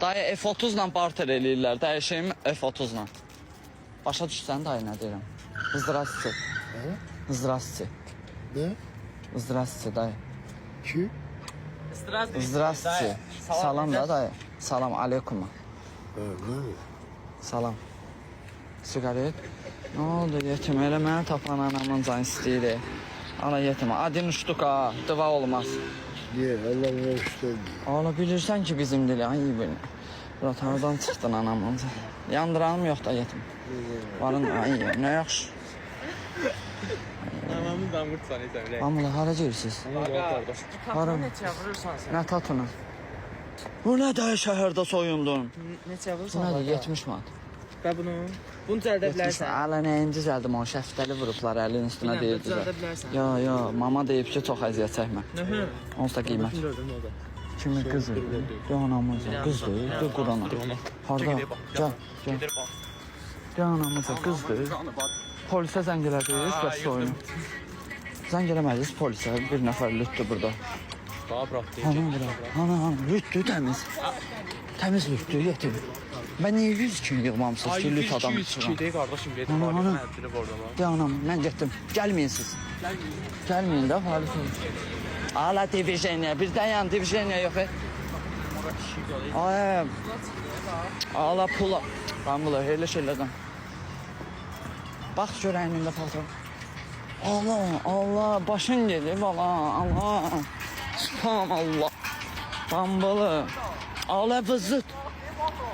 Dayı F30 ilə barter eləyirlər. Dəyişəyim F30 ilə. Başa düşsən dayı nə deyirəm? Здравствуйте. Здравствуйте. Ne? Здравствуйте dayı. Kim? Здравствуйте. Salam da dayı. Salam aleykum. Ne? Salam. Sigaret. Ne oldu yetim? Elə məni tapan anamın can istəyir. Ala yetim. Adın uçtuk ha. Dıva olmaz. Niye? Allah'ın hoşlandı. Ala bilirsən ki bizim dili. Ay bilin. Burat haradan çıxdın anamın? Yandıranım yox da yetim. Varın ay ne yaxşı. Anamın damır tutanı sən. Amla hara girirsiniz? Hara? Neçə vurursan sən? Nə tatını? Bu nə də şəhərdə soyundun? Neçə Bu vurursan? nədir? 70 manat. Və bunu cəldə 70 bilərsən. Hələ nəyinci gəldim o şəftəli vurublar əlin üstünə deyirdilər. Cəldə bilərsən. Yo, mama deyib ki çox əziyyət çəkmə. Nəhə. Onsuz da qiymət. Gördüm o da. Kimi qızı? Yo anamız, qızdır. Dur Qurana. Harda? Gəl. Gəl anamız, qızdır. Polisə zəng elədiniz, bəs oyunu. Zəng eləmədiniz polisə, bir nəfər lütdü burada. Daha bırak deyəcək. Hanım bura, hanım, lütdü təmiz. Təmiz lütdü, yetim. Ben niye 100 kilo yığmamsınız ki lüt adam? 200 deyil qardaşım, gedir. Ana, ana. Həddirib orada var. De anam, mən getdim. Gəlməyin siz. Gəlməyin də, polis olun. Ala diviziyaya, bir dayan diviziyaya yox. Ay, ala pula. Ben bunlar elə şeylərdən. Bax görəyinində paltar. Allah, başın gedir, Allah. Subhanallah. Bambalı. Ala vızıt.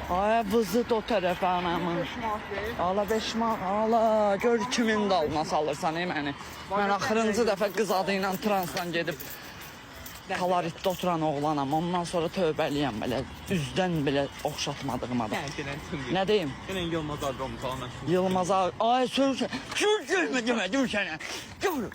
Ay vızıt o tərəfə anamın. Ala 5 manat. Ala gör kimin dalına salırsan məni. Mən axırıncı dəfə qız adı ilə transdan gedib kaloritdə oturan oğlanam. Ondan sonra tövbəliyəm belə. Üzdən belə oxşatmadığım adam. Nə deyim? Yenə Yılmaz Adromu falan. Yılmaz abi. Ay sür. Sür gelme demedim sana. Gel.